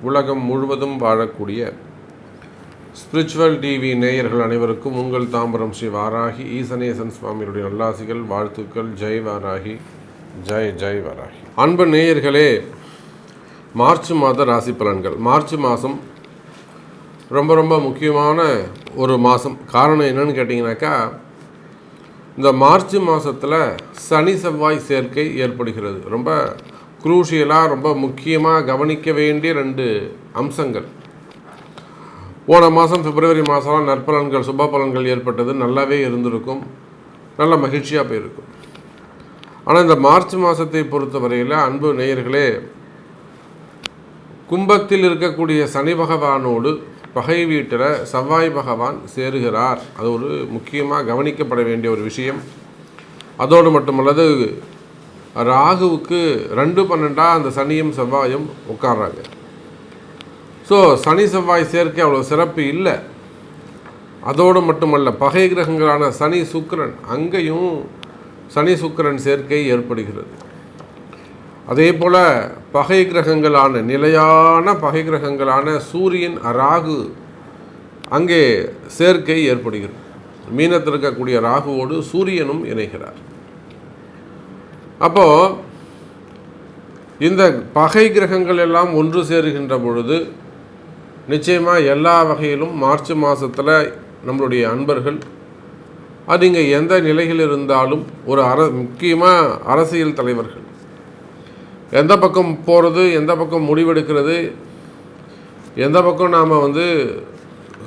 உலகம் முழுவதும் வாழக்கூடிய ஸ்பிரிச்சுவல் டிவி நேயர்கள் அனைவருக்கும் உங்கள் தாம்பரம் ஸ்ரீ வாராகி ஈசனேசன் சுவாமியுடைய நல்லாசிகள், வாழ்த்துக்கள். ஜெய் வாராகி, ஜெய் ஜெய் வாராகி. அன்பு நேயர்களே, மார்ச் மாத ராசி பலன்கள். மார்ச் மாதம் ரொம்ப ரொம்ப முக்கியமான ஒரு மாதம். காரணம் என்னன்னு கேட்டிங்கனாக்கா, இந்த மார்ச் மாதத்தில் சனி செவ்வாய் சேர்க்கை ஏற்படுகிறது. ரொம்ப குரூஷியலாக, ரொம்ப முக்கியமாக கவனிக்க வேண்டிய 2 அம்சங்கள். போன மாதம் பிப்ரவரி மாதம் நற்பலன்கள், சுப பலன்கள் ஏற்பட்டது, நல்லாவே இருந்திருக்கும், நல்ல மகிழ்ச்சியாக போயிருக்கும். ஆனால் இந்த மார்ச் மாதத்தை பொறுத்தவரையில் அன்பு நேயர்களே, கும்பத்தில் இருக்கக்கூடிய சனி பகவானோடு பகை வீட்டில் செவ்வாய் பகவான் சேருகிறார். அது ஒரு முக்கியமாக கவனிக்கப்பட வேண்டிய ஒரு விஷயம். அதோடு மட்டுமல்லது, ராகுவுக்கு 2-12 அந்த சனியும் செவ்வாயும் உட்கார்றாங்க. ஸோ சனி செவ்வாய் சேர்க்கை அவ்வளோ சிறப்பு இல்லை. அதோடு மட்டுமல்ல, பகை கிரகங்களான சனி சுக்கிரன், அங்கேயும் சனி சுக்கிரன் சேர்க்கை ஏற்படுகிறது. அதே போல் பகை கிரகங்களான, நிலையான பகை கிரகங்களான சூரியன், ராகு, அங்கே சேர்க்கை ஏற்படுகிறது. மீனத்தில் இருக்கக்கூடிய ராகுவோடு சூரியனும் இணைகிறார். அப்போது இந்த பகை கிரகங்கள் எல்லாம் ஒன்று சேருகின்ற பொழுது நிச்சயமாக எல்லா வகையிலும் மார்ச் மாதத்தில் நம்மளுடைய அன்பர்கள், அது இங்கே எந்த நிலையில் இருந்தாலும், ஒரு முக்கியமாக அரசியல் தலைவர்கள் எந்த பக்கம் போகிறது, எந்த பக்கம் முடிவெடுக்கிறது, எந்த பக்கம் நாம்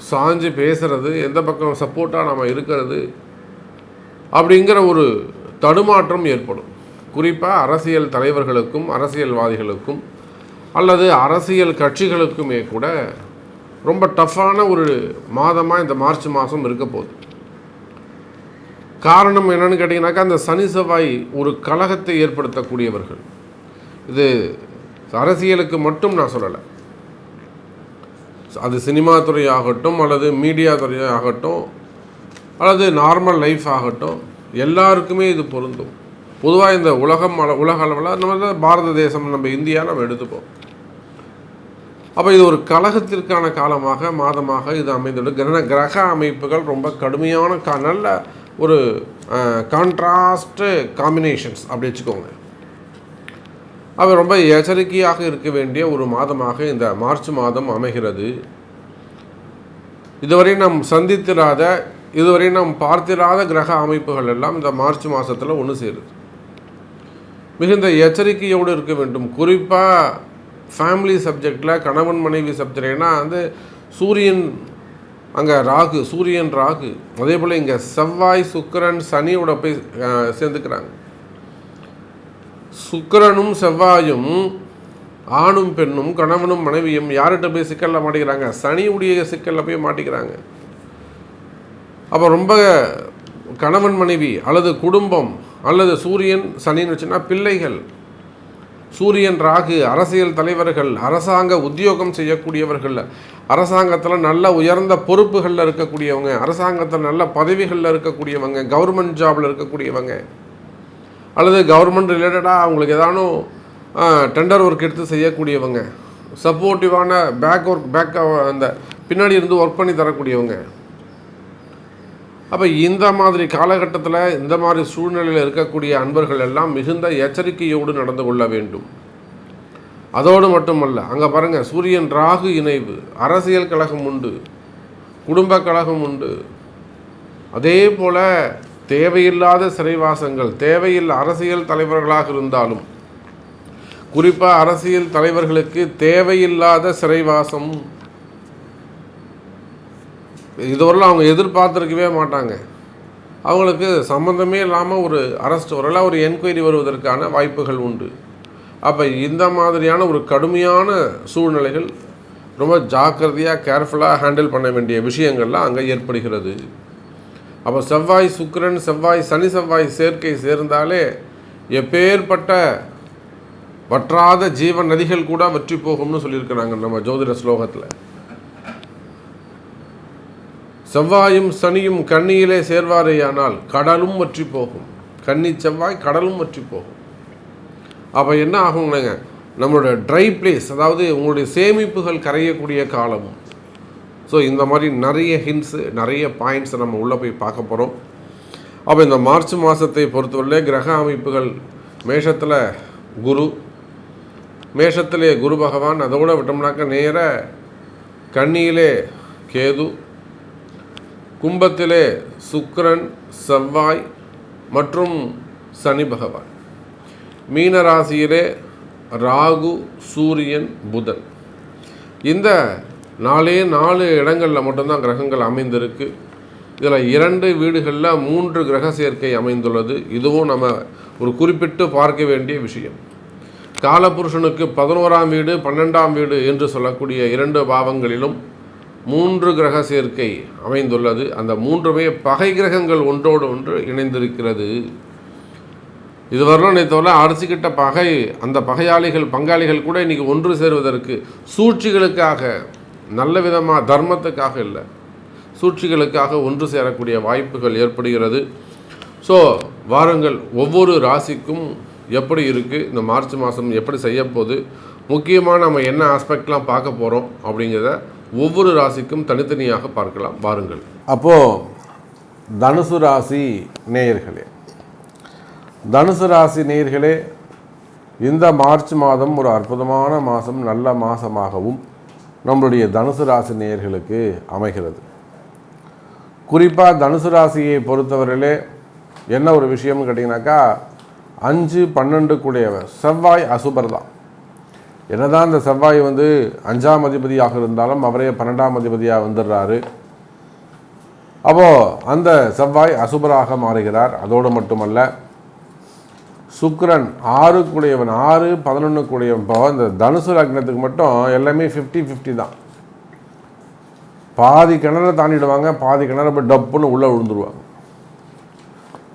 சாஞ்சு பேசுகிறது, எந்த பக்கம் சப்போர்ட்டாக நாம் இருக்கிறது, அப்படிங்கிற ஒரு தடுமாற்றம் ஏற்படும். குறிப்பாக அரசியல் தலைவர்களுக்கும் அரசியல்வாதிகளுக்கும் அல்லது அரசியல் கட்சிகளுக்குமே கூட ரொம்ப டஃப்பான ஒரு மாதமாக இந்த மார்ச் மாதம் இருக்க போகுது. காரணம் என்னன்னு கேட்டிங்கனாக்கா, அந்த சனி செவ்வாய் ஒரு கலகத்தை ஏற்படுத்தக்கூடியவர்கள். இது அரசியலுக்கு மட்டும் நான் சொல்லலை, அது சினிமா துறையாகட்டும் அல்லது மீடியா துறையாகட்டும் அல்லது நார்மல் லைஃப் ஆகட்டும், எல்லாருக்குமே இது பொருந்தும். பொதுவாக இந்த உலக அளவில் நம்ம பாரத தேசம், நம்ம இந்தியா நம்ம எடுத்துப்போம். அப்போ இது ஒரு கலகத்திற்கான காலமாக, மாதமாக இது அமைந்துள்ள கிரக அமைப்புகள் ரொம்ப கடுமையான நல்ல ஒரு கான்ட்ராஸ்ட் காம்பினேஷன்ஸ் அப்படி வச்சுக்கோங்க. அவர் ரொம்ப எச்சரிக்கையாக இருக்க வேண்டிய ஒரு மாதமாக இந்த மார்ச் மாதம் அமைகிறது. இதுவரை நாம் சந்தித்திராத, இதுவரை நாம் பார்த்திராத கிரக அமைப்புகள் எல்லாம் இந்த மார்ச் மாதத்தில் ஒன்று சேருது. மிகுந்த எச்சரிக்கையோடு இருக்க வேண்டும். குறிப்பாக ஃபேமிலி சப்ஜெக்டில், கணவன் மனைவி சப்ஜெக்ட்னா சூரியன் அங்கே ராகு, சூரியன் ராகு, அதே போல் இங்கே செவ்வாய் சுக்கிரன் சனியோட போய் சேர்ந்துக்கிறாங்க. சுக்கிரனும் செவ்வாயும், ஆணும் பெண்ணும், கணவனும் மனைவியும் யார்கிட்ட போய் சிக்கலில் மாட்டிக்கிறாங்க? சனியுடைய சிக்கலில் போய் மாட்டிக்கிறாங்க. அப்போ ரொம்ப கணவன் மனைவி அல்லது குடும்பம் அல்லது சூரியன் சனின்னு வச்சுன்னா பிள்ளைகள், சூரியன் ராகு அரசியல் தலைவர்கள், அரசாங்க உத்தியோகம் செய்யக்கூடியவர்கள், அரசாங்கத்தில் நல்ல உயர்ந்த பொறுப்புகளில் இருக்கக்கூடியவங்க, அரசாங்கத்தில் நல்ல பதவிகளில் இருக்கக்கூடியவங்க, கவர்மெண்ட் ஜாபில் இருக்கக்கூடியவங்க, அல்லது கவர்மெண்ட் ரிலேட்டடாக அவங்களுக்கு ஏதானும் டெண்டர் ஒர்க் எடுத்து செய்யக்கூடியவங்க, சப்போர்ட்டிவான பேக் அந்த பின்னாடி இருந்து ஒர்க் பண்ணி தரக்கூடியவங்க. அப்போ இந்த மாதிரி காலகட்டத்தில், இந்த மாதிரி சூழ்நிலையில் இருக்கக்கூடிய அன்பர்கள் எல்லாம் மிகுந்த எச்சரிக்கையோடு நடந்து கொள்ள வேண்டும். அதோடு மட்டுமல்ல, அங்கே பாருங்கள், சூரியன் ராகு இணைவு, அரசியல் கழகம் உண்டு, குடும்ப கழகம் உண்டு. அதே போல் தேவையில்லாத சிறைவாசங்கள், தேவையில்லை அரசியல் தலைவர்களாக இருந்தாலும், குறிப்பாக அரசியல் தலைவர்களுக்கு தேவையில்லாத சிறைவாசம், இதுவரையில் அவங்க எதிர்பார்த்துருக்கவே மாட்டாங்க. அவங்களுக்கு சம்மந்தமே இல்லாமல் ஒரு அரெஸ்ட் வரல, ஒரு என்கொயரி வருவதற்கான வாய்ப்புகள் உண்டு. அப்போ இந்த மாதிரியான ஒரு கடுமையான சூழ்நிலைகள் ரொம்ப ஜாக்கிரதையாக, கேர்ஃபுல்லாக ஹேண்டில் பண்ண வேண்டிய விஷயங்கள்லாம் அங்கே ஏற்படுகிறது. அப்போ செவ்வாய் சுக்கிரன், செவ்வாய் சனி செவ்வாய் சேர்க்கை சேர்ந்தாலே எப்பேற்பட்ட வற்றாத ஜீவன் நதிகள் கூட வற்றி போகும்னு சொல்லியிருக்கிறாங்க நம்ம ஜோதிட ஸ்லோகத்தில். செவ்வாயும் சனியும் கண்ணியிலே சேர்வாரேயானால் கடலும் வற்றி போகும். கன்னி செவ்வாய் கடலும் வற்றி போகும். அப்போ என்ன ஆகுங்க, நம்மளோட ட்ரை பிளேஸ், அதாவது உங்களுடைய சேமிப்புகள் கரையக்கூடிய காலமும். ஸோ இந்த மாதிரி நிறைய ஹிண்ட்ஸு, நிறைய பாயிண்ட்ஸை நம்ம உள்ளே போய் பார்க்க போகிறோம். அப்போ இந்த மார்ச் மாதத்தை பொறுத்தவரை கிரக அமைப்புகள், மேஷத்தில் குரு, மேஷத்திலே குரு பகவான், அதோட விட்டோம்னாக்க நேர கன்னியிலே கேது, கும்பத்திலே சுக்கிரன், செவ்வாய் மற்றும் சனி பகவான், மீன ராசியிலே ராகு, சூரியன், புதன். இந்த 4 இடங்களில் மட்டும்தான் கிரகங்கள் அமைந்திருக்கு. இதில் 2 வீடுகளில் 3 கிரக சேர்க்கை அமைந்துள்ளது. இதுவும் நம்ம ஒரு குறிப்பிட்டு பார்க்க வேண்டிய விஷயம். காலபுருஷனுக்கு 11ஆம் வீடு, 12ஆம் வீடு என்று சொல்லக்கூடிய 2 பாவங்களிலும் 3 கிரக சேர்க்கை அமைந்துள்ளது. அந்த 3மே பகை கிரகங்கள் ஒன்றோடு ஒன்று இணைந்திருக்கிறது. இதுவரையிலும் தவிர அடிச்சுக்கிட்ட பகை, அந்த பகையாளிகள், பங்காளிகள் கூட இன்றைக்கி ஒன்று சேருவதற்கு சூழ்ச்சிகளுக்காக, நல்ல விதமாக தர்மத்துக்காக இல்லை, சூழ்ச்சிகளுக்காக ஒன்று சேரக்கூடிய வாய்ப்புகள் ஏற்படுகிறது. ஸோ வாருங்கள், ஒவ்வொரு ராசிக்கும் எப்படி இருக்குது, இந்த மார்ச் மாதம் எப்படி செய்யப்போகுது, முக்கியமாக நம்ம என்ன ஆஸ்பெக்ட்லாம் பார்க்க போகிறோம் அப்படிங்கிறத ஒவ்வொரு ராசிக்கும் தனித்தனியாக பார்க்கலாம். வாருங்கள். அப்போது தனுசு ராசி நேயர்களே, தனுசு ராசி நேயர்களே, இந்த மார்ச் மாதம் ஒரு அற்புதமான மாதம், நல்ல மாதமாகவும் நம்மளுடைய தனுசு ராசி நேயர்களுக்கு அமைகிறது. குறிப்பாக தனுசு ராசியை பொறுத்தவரையிலே என்ன ஒரு விஷயம்னு கேட்டிங்கனாக்கா, 5, 12 கூடியவர் செவ்வாய் அசுபர் தான். என்னதான் இந்த செவ்வாய் 5ஆம் அதிபதியாக இருந்தாலும் அவரே 12ஆம் அதிபதியாக வந்துடுறாரு. அப்போது அந்த செவ்வாய் அசுபராக மாறுகிறார். அதோடு மட்டுமல்ல, சுக்கிரன் 6 கூடியவன், 6, 11 கூடியவன். இப்போ இந்த தனுசு லக்னத்துக்கு மட்டும் எல்லாமே 50-50 தான். பாதி கிணறு தாண்டிடுவாங்க, பாதி கிணறு போய் டப்புன்னு உள்ளே விழுந்துருவாங்க.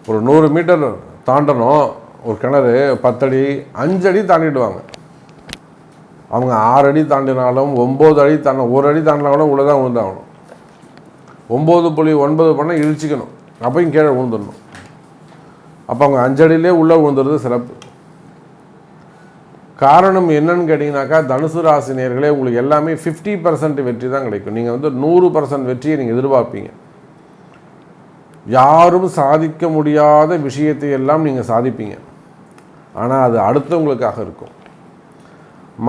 ஒரு 100 மீட்டர் தாண்டணும் ஒரு கிணறு, 10 அடி 5 அடி தாண்டிடுவாங்க. அவங்க 6 அடி தாண்டினாலும் 9 அடி தாண்ட, 1 அடி தாண்டினா கூட உள்ளே தான் விழுந்தாகணும். 9.9 பண்ணால் இழிச்சிக்கணும், அப்பையும் கீழே விழுந்துடணும். அப்போ அவங்க 5 அடியிலே உள்ளே விழுந்துறது சிறப்பு. காரணம் என்னன்னு கேட்டிங்கனாக்கா, தனுசு ராசி நேயர்களே, உங்களுக்கு எல்லாமே 50% வெற்றி தான் கிடைக்கும். நீங்கள் 100% வெற்றியை நீங்கள் எதிர்பார்ப்பீங்க. யாரும் சாதிக்க முடியாத விஷயத்தை எல்லாம் நீங்கள் சாதிப்பீங்க. ஆனால் அது அடுத்தவங்களுக்காக இருக்கும்.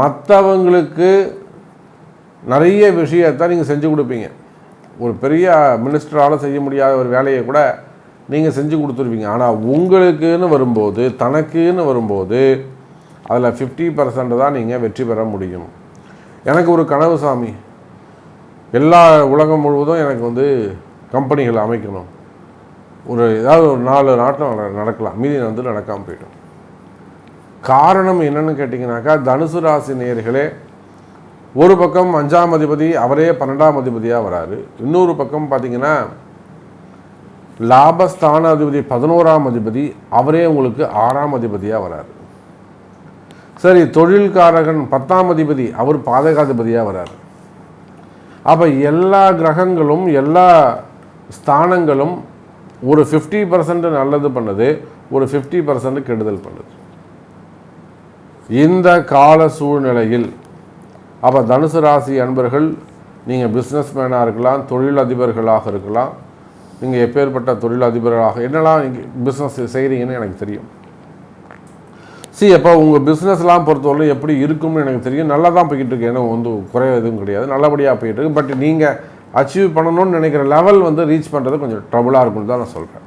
மற்றவங்களுக்கு நிறைய விஷயத்தை நீங்கள் செஞ்சு கொடுப்பீங்க. ஒரு பெரிய மினிஸ்டரால் செய்ய முடியாத ஒரு வேலையை கூட நீங்கள் செஞ்சு கொடுத்துருவீங்க. ஆனால் உங்களுக்குன்னு வரும்போது, தனக்குன்னு வரும்போது, அதில் 50% தான் நீங்கள் வெற்றி பெற முடியும். எனக்கு ஒரு கனவு சாமி, எல்லா உலகம் முழுவதும் எனக்கு கம்பெனிகள் அமைக்கணும். ஏதாவது ஒரு 4 நாட்டில் நடக்கலாம், மீதி நடக்காமல் போய்டும். காரணம் என்னன்னு கேட்டிங்கனாக்கா, தனுசு ராசி நேயர்களே, ஒரு பக்கம் 5ஆம் அதிபதி அவரே 12ஆம் அதிபதியாக வராரு. இன்னொரு பக்கம் பார்த்திங்கன்னா லாபஸ்தான அதிபதி 11ஆம் அதிபதி அவரே உங்களுக்கு 6ஆம் அதிபதியாக வராரு. சரி, தொழில்காரகன் 10ஆம் அதிபதி அவர் பாதகாதிபதியாக வராரு. அப்போ எல்லா கிரகங்களும், எல்லா ஸ்தானங்களும் ஒரு 50% நல்லது பண்ணுது, ஒரு 50% கெடுதல் பண்ணுது. இந்த கால சூழ்நிலையில் அப்போ தனுசு ராசி அன்பர்கள், நீங்கள் பிஸ்னஸ்மேனாக இருக்கலாம், தொழில் அதிபர்களாக இருக்கலாம், நீங்கள் எப்பேற்பட்ட தொழில் அதிபர்களாக என்னெல்லாம் நீங்கள் பிஸ்னஸ் செய்கிறீங்கன்னு எனக்கு தெரியும். அப்போ உங்கள் பிஸ்னஸ்லாம் பொறுத்தவரை எப்படி இருக்கும்னு எனக்கு தெரியும். நல்லா தான் போய்கிட்டு இருக்கு, ஏன்னா குறைய எதுவும் கிடையாது, நல்லபடியாக போய்கிட்டு இருக்கு. பட் நீங்கள் அச்சீவ் பண்ணணும்னு நினைக்கிற லெவல் ரீச் பண்ணுறது கொஞ்சம் ட்ரபுளாக இருக்குன்னு தான் நான் சொல்கிறேன்.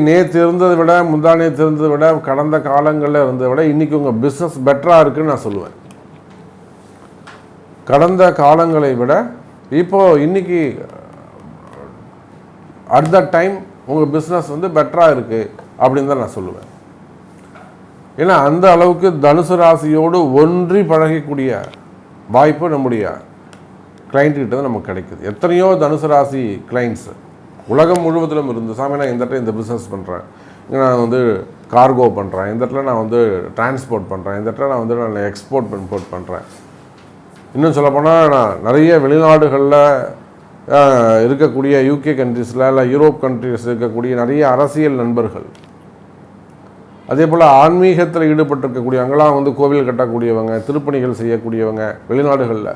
நேற்று இருந்ததை விட, முந்தா நேற்று இருந்ததை விட, கடந்த காலங்களில் இருந்ததை விட இன்றைக்கி உங்கள் பிஸ்னஸ் பெட்டராக இருக்குதுன்னு நான் சொல்லுவேன். கடந்த காலங்களை விட இப்போது இன்றைக்கி அட் த டைம் உங்கள் பிஸ்னஸ் பெட்டராக இருக்குது அப்படின்னு தான் நான் சொல்லுவேன். ஏன்னா அந்த அளவுக்கு தனுசு ராசியோடு ஒன்றி பழகக்கூடிய வாய்ப்பு நம்முடைய கிளைண்ட்டுக்கிட்ட தான் நமக்கு கிடைக்குது. எத்தனையோ தனுசு ராசி கிளைண்ட்ஸு உலகம் முழுவதிலும் இருந்து, சாமி நான் இந்த இடத்துல இந்த பிஸ்னஸ் பண்ணுறேன், இங்கே நான் கார்கோ பண்ணுறேன், இந்த இடத்துல நான் டிரான்ஸ்போர்ட் பண்ணுறேன், இந்த இடத்துல நான் எக்ஸ்போர்ட் இம்போர்ட் பண்ணுறேன். இன்னும் சொல்லப்போனால் நான் நிறைய வெளிநாடுகளில் இருக்கக்கூடிய யூகே கண்ட்ரீஸில் இல்லை யூரோப் கண்ட்ரீஸ் இருக்கக்கூடிய நிறைய அரசியல் நண்பர்கள், அதே போல் ஆன்மீகத்தில் ஈடுபட்டிருக்கக்கூடிய அங்கெல்லாம் கோவில் கட்டக்கூடியவங்க, திருப்பணிகள் செய்யக்கூடியவங்க, வெளிநாடுகளில்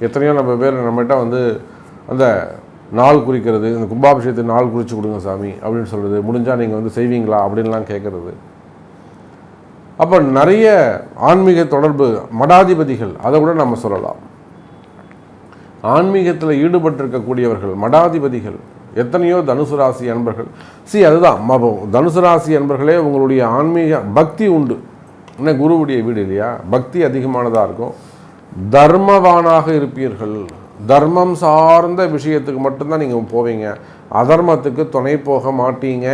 எத்தனையோ நம்ம பேர் நம்மகிட்ட அந்த நாள் குறிக்கிறது, இந்த கும்பாபிஷேகத்தை நாள் குறித்து கொடுங்க சாமி அப்படின்னு சொல்கிறது, முடிஞ்சால் நீங்கள் செய்வீங்களா அப்படின்லாம் கேட்குறது. அப்போ நிறைய ஆன்மீக தொடர்பு மடாதிபதிகள், அதை கூட நம்ம சொல்லலாம். ஆன்மீகத்தில் ஈடுபட்டிருக்கக்கூடியவர்கள் மடாதிபதிகள் எத்தனையோ தனுசு ராசி அன்பர்கள். அதுதான் தனுசு ராசி அன்பர்களே, உங்களுடைய ஆன்மீக பக்தி உண்டு. என்ன குருவுடைய வீடு இல்லையா, பக்தி அதிகமானதாக இருக்கும். தர்மவானாக இருப்பீர்கள். தர்மம் சார்ந்த விஷயத்துக்கு மட்டும்தான் நீங்கள் போவீங்க, அதர்மத்துக்கு துணை போக மாட்டீங்க.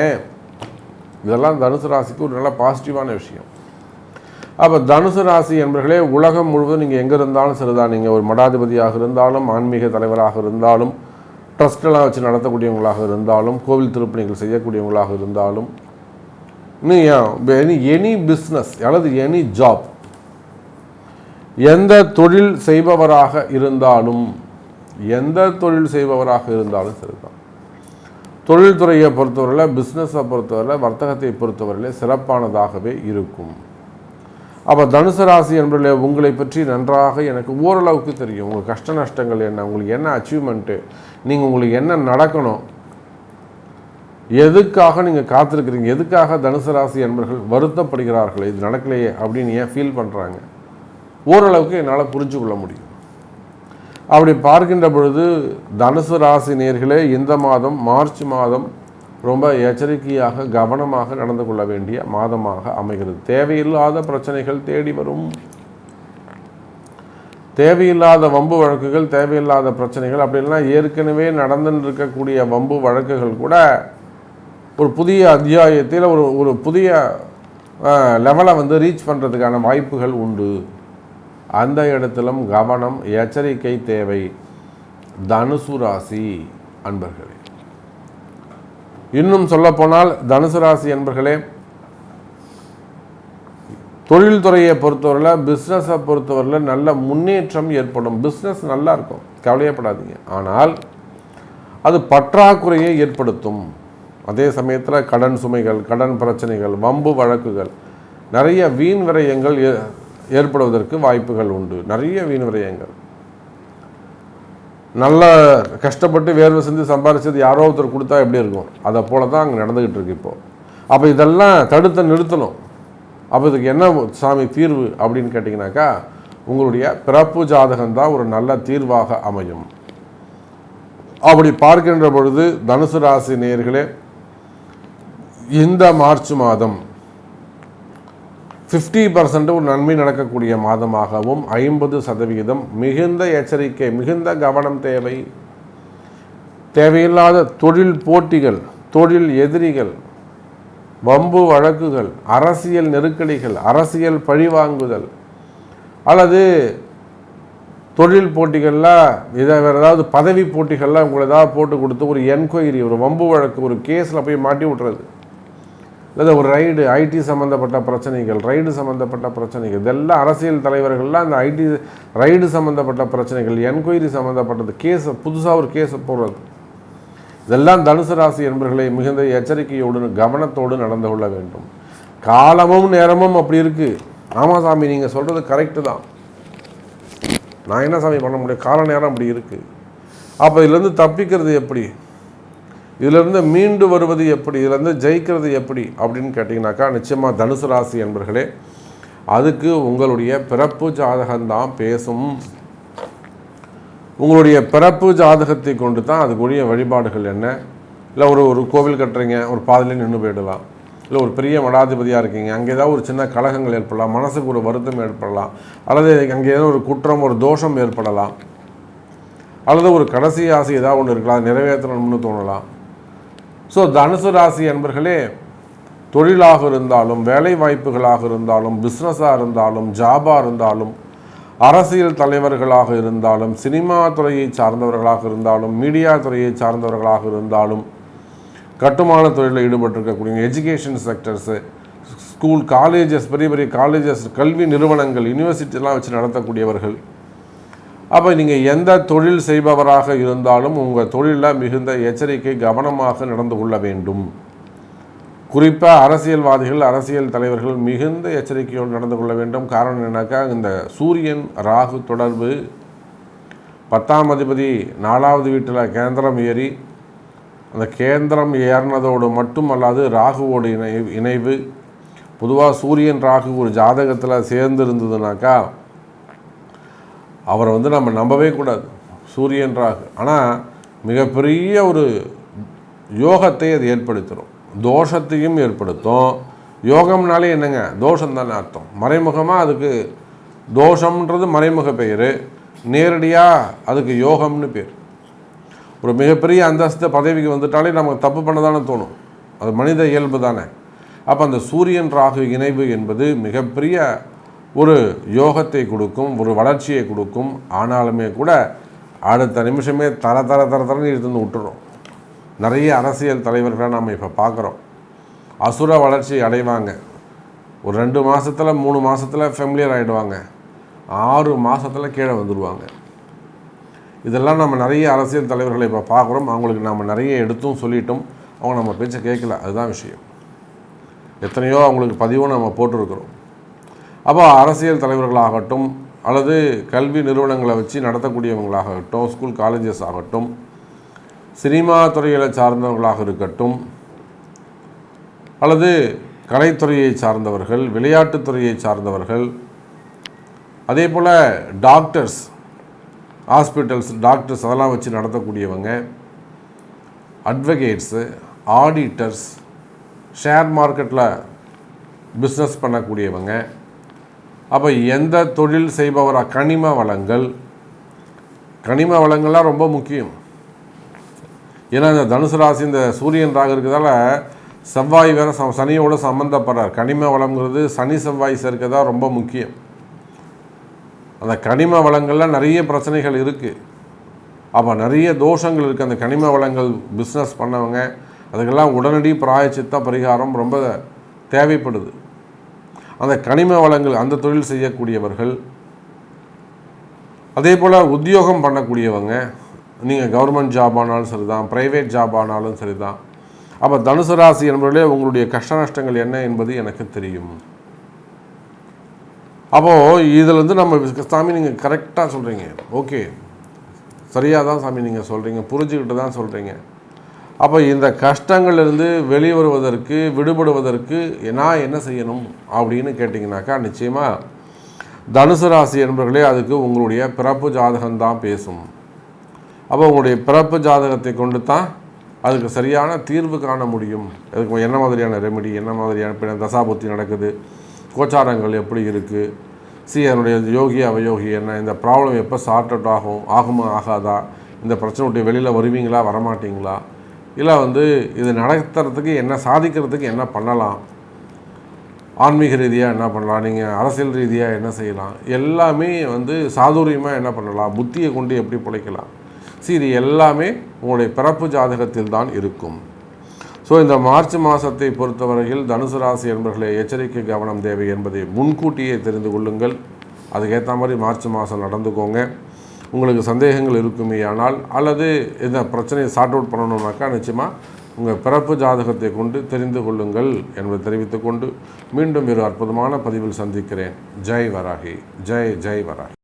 இதெல்லாம் தனுசு ராசிக்கு ஒரு நல்ல பாசிட்டிவான விஷயம். அப்போ தனுசு ராசி என்பர்களே, உலகம் முழுவதும் நீங்கள் எங்கே இருந்தாலும் சரிதான், நீங்கள் ஒரு மடாதிபதியாக இருந்தாலும், ஆன்மீக தலைவராக இருந்தாலும், ட்ரஸ்டெல்லாம் வச்சு நடத்தக்கூடியவங்களாக இருந்தாலும், கோவில் திருப்பணிகள் செய்யக்கூடியவங்களாக இருந்தாலும், எனி பிஸ்னஸ் அல்லது எனி ஜாப், எந்த தொழில் செய்பவராக இருந்தாலும் சரிதான். தொழில்துறையை பொறுத்தவரையில், பிஸ்னஸை பொறுத்தவரையில், வர்த்தகத்தை பொறுத்தவரையில் சிறப்பானதாகவே இருக்கும். அப்போ தனுசு ராசி என்பதில் உங்களை பற்றி நன்றாக எனக்கு ஓரளவுக்கு தெரியும். உங்கள் கஷ்ட நஷ்டங்கள் என்ன, உங்களுக்கு என்ன அச்சீவ்மெண்ட்டு, உங்களுக்கு என்ன நடக்கணும், எதுக்காக நீங்கள் காத்திருக்கிறீங்க, எதுக்காக தனுசு ராசி என்பர்கள் வருத்தப்படுகிறார்கள், இது நடக்கலையே அப்படின்னு ஏன் ஃபீல் பண்ணுறாங்க, ஓரளவுக்கு என்னால் புரிஞ்சு கொள்ள முடியும். அப்படி பார்க்கின்ற பொழுது தனுசு ராசி நேயர்களே, இந்த மாதம் மார்ச் மாதம் ரொம்ப எச்சரிக்கையாக கவனமாக நடந்து கொள்ள வேண்டிய மாதமாக அமைகிறது. தேவையில்லாத பிரச்சனைகள் தேடி வரும். தேவையில்லாத வம்பு வழக்குகள், தேவையில்லாத பிரச்சனைகள், அப்படின்லாம் ஏற்கனவே நடந்துன்னு இருக்கக்கூடிய வம்பு வழக்குகள் கூட ஒரு புதிய அத்தியாயத்தில் ஒரு புதிய லெவலை ரீச் பண்ணுறதுக்கான வாய்ப்புகள் உண்டு. அந்த இடத்திலும் கவனம், எச்சரிக்கை தேவை தனுசு ராசி அன்பர்களே. இன்னும் சொல்லப்போனால் தனுசு ராசி அன்பர்களே, தொழில்துறையை பொறுத்தவரையில், பிஸ்னஸை பொறுத்தவரையில் நல்ல முன்னேற்றம் ஏற்படும். பிஸ்னஸ் நல்லா இருக்கும், கவலையப்படாதீங்க. ஆனால் அது பற்றாக்குறையை ஏற்படுத்தும். அதே சமயத்தில் கடன் சுமைகள், கடன் பிரச்சனைகள், வம்பு வழக்குகள், நிறைய வீண் விரயங்கள் ஏற்படுவதற்கு வாய்ப்புகள் உண்டு. நிறைய வீண் விரயங்கள். நல்ல கஷ்டப்பட்டு வேர்வை செஞ்சு சம்பாரிச்சது யாரோ ஒருத்தர் கொடுத்தா எப்படி இருக்கும், அதை போல தான் அங்கே நடந்துக்கிட்டு இருக்கு இப்போது. அப்போ இதெல்லாம் தடுத்து நிறுத்தணும். அப்போ இதுக்கு என்ன சாமி தீர்வு அப்படின்னு கேட்டிங்கனாக்கா, உங்களுடைய பிறப்பு ஜாதகம்தான் ஒரு நல்ல தீர்வாக அமையும். அப்படி பார்க்கின்ற பொழுது தனுசு ராசி நேயர்களே, இந்த மார்ச் மாதம் 50% ஒரு நன்மை நடக்கக்கூடிய மாதமாகவும், 50% மிகுந்த எச்சரிக்கை, மிகுந்த கவனம் தேவை. தேவையில்லாத தொழில் போட்டிகள், தொழில் எதிரிகள், வம்பு வழக்குகள், அரசியல் நெருக்கடிகள், அரசியல் பழிவாங்குதல், அல்லது தொழில் போட்டிகளில் வேறு ஏதாவது பதவி போட்டிகளில் உங்களை ஏதாவது போட்டு கொடுத்து ஒரு என்கொயரி, ஒரு வம்பு வழக்கு, ஒரு கேஸில் போய் மாட்டி விட்றது, இல்லை ஒரு ரைடு, ஐடி சம்மந்தப்பட்ட பிரச்சனைகள், ரைடு சம்மந்தப்பட்ட பிரச்சனைகள், இதெல்லாம் அரசியல் தலைவர்கள்லாம் அந்த ஐடி ரைடு சம்மந்தப்பட்ட பிரச்சனைகள், என்கொயரி சம்மந்தப்பட்டது, கேஸை புதுசாக ஒரு கேஸை போடுறது, இதெல்லாம் தனுசு ராசி என்பவர்களை மிகுந்த எச்சரிக்கையோடு கவனத்தோடு நடந்து கொள்ள வேண்டும். காலமும் நேரமும் அப்படி இருக்குது. ஆமாம் சாமி, நீங்கள் சொல்கிறது கரெக்டு தான், நான் என்ன சாமி பண்ண முடியும், கால நேரம் அப்படி இருக்குது. அப்போ இதுலேருந்து தப்பிக்கிறது எப்படி, இதிலிருந்து மீண்டு வருவது எப்படி, இதிலேருந்து ஜெயிக்கிறது எப்படி அப்படின்னு கேட்டிங்கனாக்கா, நிச்சயமாக தனுசு ராசி என்பர்களே, அதுக்கு உங்களுடைய பிறப்பு ஜாதகம்தான் பேசும். உங்களுடைய பிறப்பு ஜாதகத்தை கொண்டு தான் அதுக்குரிய வழிபாடுகள் என்ன. இல்லை ஒரு கோவில் கட்டுறீங்க, ஒரு பாதிலே நின்று போயிடலாம். இல்லை ஒரு பெரிய மடாதிபதியாக இருக்கீங்க, அங்கே ஏதாவது ஒரு சின்ன கலகங்கள் ஏற்படலாம், மனசுக்கு ஒரு வருத்தம் ஏற்படலாம், அல்லது அங்கே ஏதோ ஒரு குற்றம், ஒரு தோஷம் ஏற்படலாம், அல்லது ஒரு கடைசி ஆசை ஏதாவது ஒன்று இருக்கலாம், நிறைவேற்றணும்னு தோணலாம். ஸோ தனுசு ராசி என்பர்களே, தொழிலாக இருந்தாலும், வேலை வாய்ப்புகளாக இருந்தாலும், பிஸ்னஸாக இருந்தாலும், ஜாபாக இருந்தாலும், அரசியல் தலைவர்களாக இருந்தாலும், சினிமா துறையை சார்ந்தவர்களாக இருந்தாலும், மீடியா துறையை சார்ந்தவர்களாக இருந்தாலும், கட்டுமான தொழிலில் ஈடுபட்டிருக்கக்கூடிய எஜுகேஷன் செக்டர்ஸு, ஸ்கூல், காலேஜஸ், பெரிய பெரிய காலேஜஸ், கல்வி நிறுவனங்கள், யூனிவர்சிட்டிலாம் வச்சு நடத்தக்கூடியவர்கள், அப்போ நீங்கள் எந்த தொழில் செய்பவராக இருந்தாலும் உங்கள் தொழிலில் மிகுந்த எச்சரிக்கை கவனமாக நடந்து கொள்ள வேண்டும். குறிப்பாக அரசியல்வாதிகள், அரசியல் தலைவர்கள் மிகுந்த எச்சரிக்கையோடு நடந்து கொள்ள வேண்டும். காரணம் என்னக்கா, இந்த சூரியன் ராகு தொடர்பு 10ஆம் அதிபதி 4வது வீட்டில் கேந்திரம் ஏறி, அந்த கேந்திரம் ஏறினதோடு மட்டும் அல்லாது ராகுவோடு இணைவு. பொதுவாக சூரியன் ராகு ஒரு ஜாதகத்தில் சேர்ந்து இருந்ததுனாக்கா அவரை நம்ம நம்பவே கூடாது, சூரியன் ராகு. ஆனால் மிகப்பெரிய ஒரு யோகத்தை அது ஏற்படுத்திடும், தோஷத்தையும் ஏற்படுத்தும். யோகம்னாலே என்னங்க, தோஷம் தானே அர்த்தம். மறைமுகமாக அதுக்கு தோஷம்ன்றது மறைமுக பெயர், நேரடியாக அதுக்கு யோகம்னு பேர். ஒரு மிகப்பெரிய அந்தஸ்து பதவிக்கு வந்துட்டாலே நமக்கு தப்பு பண்ண தானே தோணும், அது மனித இயல்பு தானே. அப்போ அந்த சூரியன் ராகு இணைவு என்பது மிகப்பெரிய ஒரு யோகத்தை கொடுக்கும், ஒரு வளர்ச்சியை கொடுக்கும். ஆனாலுமே கூட அடுத்த நிமிஷமே தரன்னு எடுத்து விட்டுறோம். நிறைய அரசியல் தலைவர்களை நாம் இப்போ பார்க்குறோம், அசுர வளர்ச்சி அடைவாங்க. ஒரு 2 மாதத்தில் 3 மாதத்தில் ஃபெமிலியர் ஆகிடுவாங்க, 6 மாதத்தில் கீழே வந்துடுவாங்க. இதெல்லாம் நம்ம நிறைய அரசியல் தலைவர்களை இப்போ பார்க்குறோம். அவங்களுக்கு நம்ம நிறைய எடுத்தும் சொல்லிட்டோம், அவங்க நம்ம பேச்சை கேட்கல, அதுதான் விஷயம். எத்தனையோ அவங்களுக்கு பதிவும் நம்ம போட்டிருக்கிறோம். அப்போ அரசியல் தலைவர்களாகட்டும், அல்லது கல்வி நிறுவனங்களை வச்சு நடத்தக்கூடியவங்களாகட்டும், ஸ்கூல் காலேஜஸ் ஆகட்டும், சினிமா துறைகளை சார்ந்தவர்களாக இருக்கட்டும், அல்லது கலைத்துறையை சார்ந்தவர்கள், விளையாட்டுத்துறையை சார்ந்தவர்கள், அதே போல் டாக்டர்ஸ், ஹாஸ்பிட்டல்ஸ் டாக்டர்ஸ் அதெல்லாம் வச்சு நடத்தக்கூடியவங்க, அட்வொகேட்ஸு, ஆடிட்டர்ஸ், ஷேர் மார்க்கெட்டில் பிஸ்னஸ் பண்ணக்கூடியவங்க, அப்போ எந்த தொழில் செய்பவராக, கனிம வளங்கள்லாம் ரொம்ப முக்கியம். ஏன்னா இந்த தனுசு ராசி இந்த சூரியன் ராகு இருக்கிறதால செவ்வாய் வேறு சனியோடு சம்மந்தப்படுறார். கனிம வளங்கிறது சனி செவ்வாய் சேர்க்க தான் ரொம்ப முக்கியம். அந்த கனிம வளங்கள்லாம் நிறைய பிரச்சனைகள் இருக்குது, அப்போ நிறைய தோஷங்கள் இருக்குது. அந்த கனிம வளங்கள் பிஸ்னஸ் பண்ணவங்க அதுக்கெல்லாம் உடனடி பிராயச்சித்த பரிகாரம் ரொம்ப தேவைப்படுது. அந்த கனிம வளங்கள் அந்த தொழில் செய்யக்கூடியவர்கள், அதே போல் உத்தியோகம் பண்ணக்கூடியவங்க, நீங்கள் கவர்மெண்ட் ஜாப் ஆனாலும் சரி தான், ப்ரைவேட் ஜாப் ஆனாலும் சரி தான். அப்போ தனுசு ராசி என்பதிலே உங்களுடைய கஷ்ட நஷ்டங்கள் என்ன என்பது எனக்கு தெரியும். அப்போது இதில் நம்ம சாமி நீங்கள் கரெக்டாக சொல்கிறீங்க, ஓகே சரியாக தான் சாமி நீங்கள் சொல்கிறீங்க, புரிஞ்சுக்கிட்டு தான் சொல்கிறீங்க. அப்போ இந்த கஷ்டங்கள்லேருந்து வெளிவருவதற்கு, விடுபடுவதற்கு நான் என்ன செய்யணும் அப்படின்னு கேட்டிங்கனாக்கா, நிச்சயமாக தனுசு ராசி என்பவர்களே அதுக்கு உங்களுடைய பிறப்பு ஜாதகம்தான் பேசும். அப்போ உங்களுடைய பிறப்பு ஜாதகத்தை கொண்டு தான் அதுக்கு சரியான தீர்வு காண முடியும். அதுக்கு என்ன மாதிரியான ரெமெடி, என்ன மாதிரியான தசாபுத்தி நடக்குது, கோச்சாரங்கள் எப்படி இருக்குது, அதனுடைய யோகி அவயோகி என்ன, இந்த ப்ராப்ளம் எப்போ சார்ட் அவுட் ஆகுமா ஆகாதா, இந்த பிரச்சனை விட்டு வெளியில் வருவீங்களா வரமாட்டிங்களா, இல்லை இது நடத்துறதுக்கு என்ன, சாதிக்கிறதுக்கு என்ன பண்ணலாம், ஆன்மீக ரீதியாக என்ன பண்ணலாம், நீங்கள் அரசியல் ரீதியாக என்ன செய்யலாம், எல்லாமே சாதுரியமாக என்ன பண்ணலாம், புத்தியை கொண்டு எப்படி பிழைக்கலாம், இது எல்லாமே உங்களுடைய பிறப்பு ஜாதகத்தில் தான் இருக்கும். ஸோ இந்த மார்ச் மாதத்தை பொறுத்தவரையில் தனுசு ராசி என்பவர்களே எச்சரிக்கை கவனம் தேவை என்பதை முன்கூட்டியே தெரிந்து கொள்ளுங்கள். அதுக்கேற்ற மாதிரி மார்ச் மாதம் நடந்துக்கோங்க. உங்களுக்கு சந்தேகங்கள் இருக்குமே ஆனால், அல்லது இந்த பிரச்சனையை சார்ட் அவுட் பண்ணணும்னாக்கா நிச்சயமாக உங்கள் பிறப்பு ஜாதகத்தை கொண்டு தெரிந்து கொள்ளுங்கள் என்பதை தெரிவித்துக்கொண்டு மீண்டும் ஒரு அற்புதமான பதிவில் சந்திக்கிறேன். ஜெய் வராகி, ஜெய் ஜெய் வராகி.